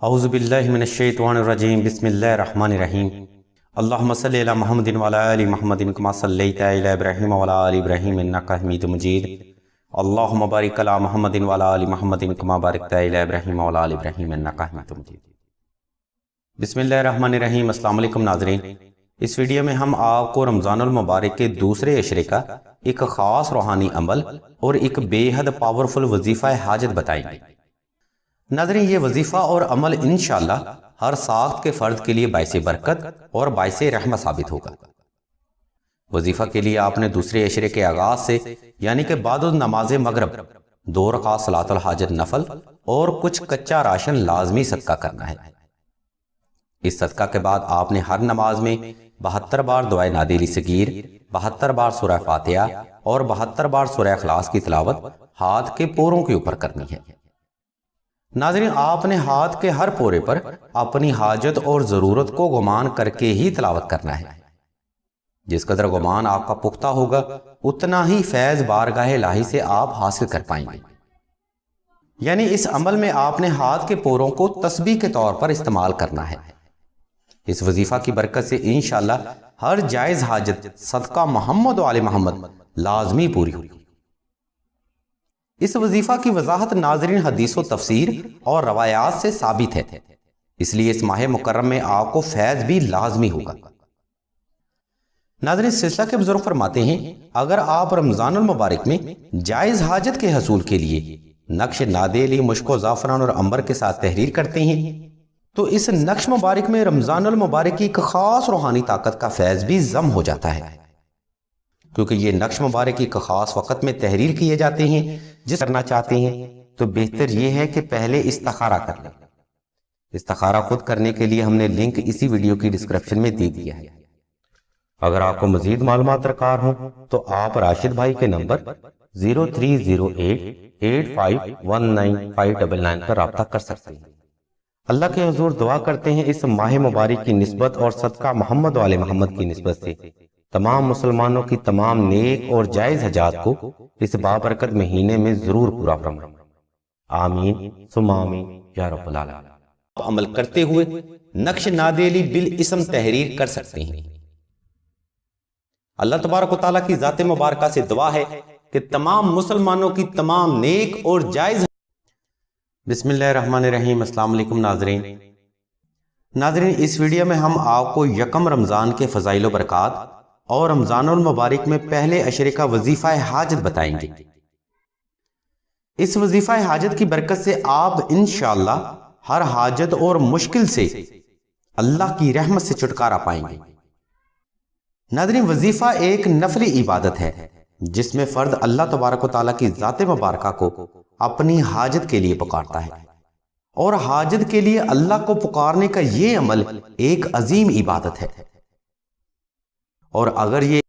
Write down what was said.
औज़ु बिल्लाहि मिनश्शैतानिर रजीम बिस्मिल्लाहिर्रहमानिर्रहीम अल्लाहुम्मा सल्लि अला मुहम्मदिन व अला आलि मुहम्मदिन कमा सल्लैता अला इब्राहीम व अला आलि इब्राहीम इन्नका हमीदुम मजीद अल्लाहुम्मा बारिक अला मुहम्मदिन व अला आलि मुहम्मदिन कमा बारकता अला इब्राहीम व अला आलि इब्राहीम इन्नका हमीदुम मजीद। बिस्मिल्लाहिर्रहमानिर्रहीम। अस्सलाम वालेकुम नाज़रीन, इस वीडियो में हम आपको रमज़ानुल मुबारक के दूसरे अशरे का एक ख़ास रूहानी अमल और एक बेहद पावरफुल वजीफ़ा हाजत बताएंगे। नाज़रीन, ये वजीफ़ा और अमल इंशाअल्लाह हर साख्त के फ़र्द के लिए बाइसे बरकत और बाइसे रहमत साबित होगा। वजीफ़ा के लिए आपने दूसरे अशरे के आगाज से यानी कि बाद नमाज मगरब 2 रकात सलातुल हाजत नफल और कुछ कच्चा राशन लाजमी सदका करना है। इस सदका के बाद आपने हर नमाज में 72 बार दुआए नादिली सगीर, 72 बार सूरह फातिहा और 72 बार सूरह इखलास की तिलावत हाथ के पोरों के ऊपर करनी है। नाज़रीन, आपने हाथ के हर पोरे पर अपनी हाजत और ज़रूरत को गुमान करके ही तिलावत करना है। जिस कदर गुमान आपका पुख्ता होगा उतना ही फैज़ बारगाह इलाही से आप हासिल कर पाएंगे। यानी इस अमल में आपने हाथ के पोरों को तस्बीह के तौर पर इस्तेमाल करना है। इस वजीफा की बरकत से इंशाअल्लाह हर जायज़ हाजत सदका मोहम्मद व आले मोहम्मद लाजमी पूरी होगी। इस वजीफा की वजाहत नाज़रीन हदीस व तफसीर और रवायात से साबित है, इसलिए इस माह मुकर्रम में आपको फैज़ भी लाजमी होगा। नाज़रीन, सिलसिला के बुजुर्ग फरमाते हैं, अगर आप रमज़ानुल मुबारक में जायज़ हाजत के हसूल के लिए नक्श नादेली मुश्को ज़ाफ़रान और अंबर के साथ तहरीर करते हैं तो इस नक्श मुबारक में रमज़ानुल मुबारक की एक खास रूहानी ताकत का फैज़ भी जम हो जाता है। क्योंकि ये नक्श मुबारक की एक खास वक़्त में तहरीर किए जाते हैं। जिस करना चाहते हैं तो बेहतर ये है कि पहले इस्तिखारा कर लें। इस्तिखारा खुद करने के लिए हमने लिंक इसी वीडियो की डिस्क्रिप्शन में दे दिया है। अगर आपको मजीद मालूमात दरकार हो तो आप राशिद भाई के नंबर 0308851959 पर राब्ता कर सकते हैं। अल्लाह के हुजूर दुआ करते हैं इस माह मुबारक की निस्बत और सदका मोहम्मद वाले मोहम्मद की निस्बत से तमाम मुसलमानों की तमाम नेक और जायज हजात को इस बाबरकत महीने में जरूर पूरा फरमाए। आमीन सुम्मा आमीन या रब्बल आलमीन। अमल करते हुए नक्श नादेली बिल इसम तहरीर कर सकते हैं। अल्लाह तबारक व तआला की जाते मुबारका से दुआ है कि तमाम मुसलमानों की तमाम नेक और जायज। बिस्मिल्लाहिर्रहमानिर्रहीम। अस्सलाम वालेकुम नाज़रीन, इस वीडियो में हम आपको यकम रमज़ान के फ़ज़ाइल व बरक़ात और रमज़ानुल मुबारक में पहले अशरे का वजीफ़ा हाजत बताएंगे। इस वजीफ़ा हाजत की बरकत से आप इंशाअल्लाह हर हाजत और मुश्किल से अल्लाह की रहमत से छुटकारा पाएंगे। नाज़रीन, वजीफ़ा एक नफली इबादत है जिसमें फ़र्द अल्लाह तबारक व तआला की ज़ात मुबारका को अपनी हाजत के लिए पुकारता है और हाजत के लिए अल्लाह को पुकारने का ये अमल एक अजीम इबादत है। और अगर ये